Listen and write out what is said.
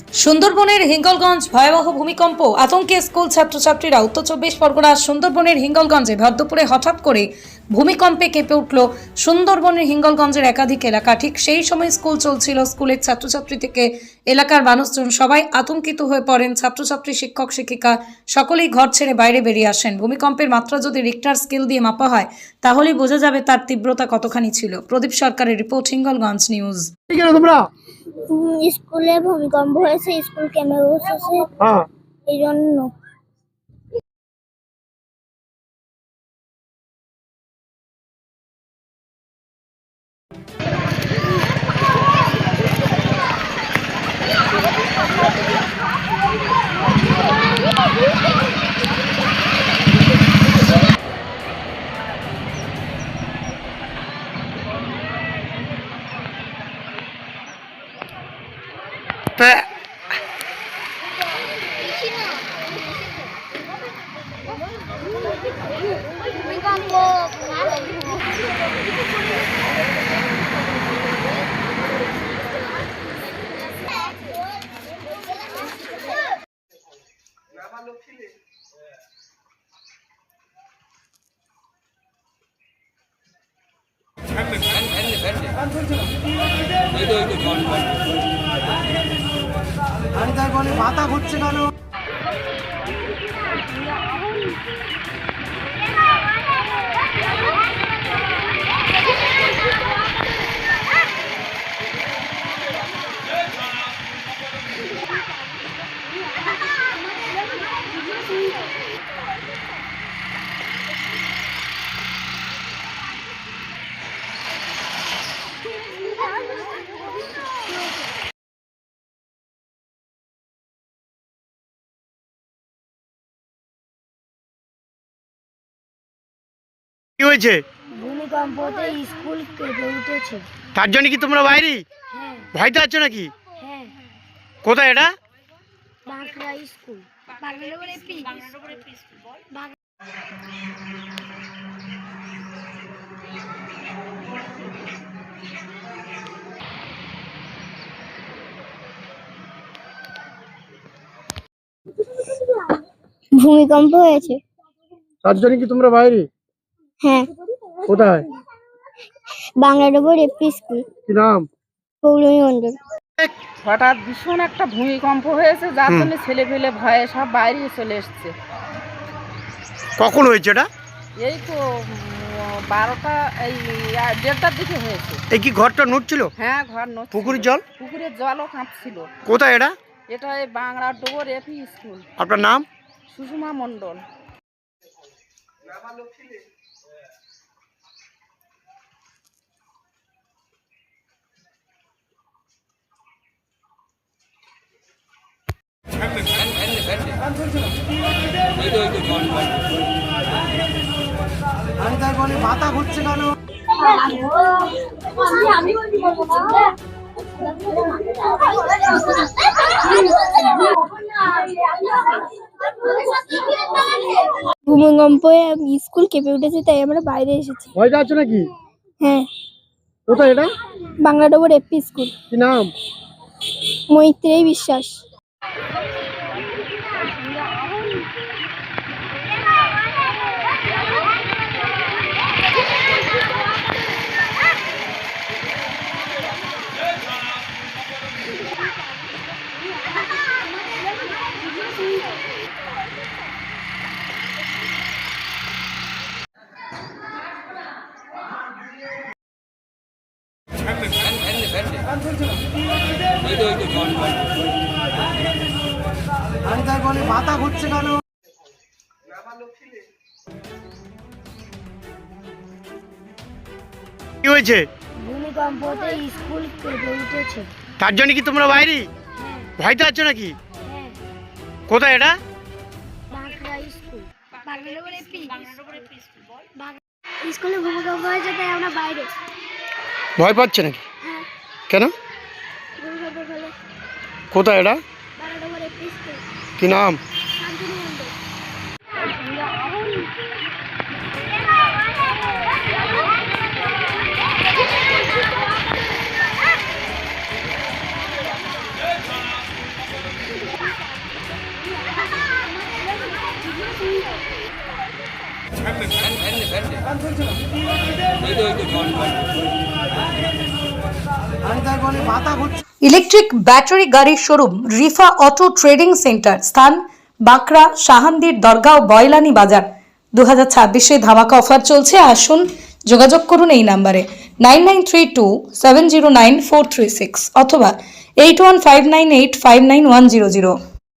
সুন্দরবনের হিঙ্গলগঞ্জ ভয়াবহ ভূমিকম্প আতঙ্কে স্কুল ছাত্রছাত্রীরা। উত্তর 24 পরগনার সুন্দরবনের হিঙ্গলগঞ্জে ভরদুপুরে হঠাৎ করে ভূমিকম্পে কেঁপে উঠল সুন্দরবনের হিঙ্গলগঞ্জের একাধিক এলাকা। ঠিক সেই সময় স্কুল চলছিল। স্কুলের ছাত্রছাত্রী থেকে এলাকার মানুষজন সবাই আতঙ্কিত হয়ে পড়েন। ছাত্রছাত্রী, শিক্ষক, শিক্ষিকা সকলেই ঘর ছেড়ে বাইরে বেরিয়ে আসেন। ভূমিকম্পের মাত্রা যদি রিক্টার স্কেল দিয়ে মাপা হয় তাহলেই বোঝা যাবে তার তীব্রতা কতখানি ছিল। প্রদীপ সরকারের রিপোর্ট, হিঙ্গলগঞ্জ নিউজ। স্কুলে ভূমিকম্প হয়েছে, স্কুল কেমে বসেছে এই জন্য। আমি তাই বলি মাথা ঘুরছে কেন? কি হয়েছে? ভূমিকম্পতে স্কুল কেঁপে উঠেছে। তার জন্য কি তোমরা বাইরে হ্যাঁ ভয়তে আছো নাকি? হ্যাঁ, কোথায় এটা? বাঁকড়া স্কুল। ভূমিকম্প হয়েছে। তার জন্য কি তোমরা বাইরে? হ্যাঁ, কোথায়? বাংলাডোবর এপি স্কুল। কি নাম? পৌলমী মন্ডল। হঠাৎ ভীষণ একটা ভূমিকম্প হয়েছে, যার জন্য ছেলে পেলে ভয়ে সব বাইরে চলে এসছে। কখন হয়েছে এটা? এই তো 12টা, এই 1:30টার দিকে হয়েছে। এই কি ঘরটা নড়ছিল? হ্যাঁ, ঘর নড়ছিল। পুকুরের জল? পুকুরের জলও কাঁপছিল। কোথায় এটা? এটা এই বাংলাডোবর এপি স্কুল। আপনার নাম? সুষমা মণ্ডল। আমি তাই বলি মাথা ঘুরছে কেন? ভূমিকম্পে স্কুল কেঁপে উঠেছে, তাই আমরা বাইরে এসেছি। ভয়তে আছো নাকি? হ্যাঁ, কোথায় এটা? বাংলাডোবর এপি স্কুল। কি নাম? মৈত্রেয়ী বিশ্বাস। আমি তাই বলি মাথা ঘুরছে কেন? কি হয়েছে? ভূমিকম্পতে স্কুল কেঁপে উঠেছে। তার জন্য কি তোমরা বাইরে ভয়তে আছো নাকি? হ্যাঁ, কোথায় এটা? বাঁকড়া স্কুল। স্কুলে ভূমিকম্প হয়েছে, তাই আমরা বাইরে। ভয় পাচ্ছে নাকি? হ্যাঁ, কেন? ভূমিকম্প হলে কোথায় এটা? বাংলাডোবর এপি স্কুল। কি নাম? শান্তিনী মন্ডল। আমি তাই বলি মাথা ঘুরছে। ইলেকট্রিক ব্যাটারি গাড়ির showroom Rifa auto trading centre, স্থান বাঁকড়া, শাহান্দির দরগাঁও, বয়লানি বাজার। 2026-এ ধামাকা অফার চলছে, আসুন যোগাযোগ করুন এই নাম্বারে 9932709436 অথবা 8159859100।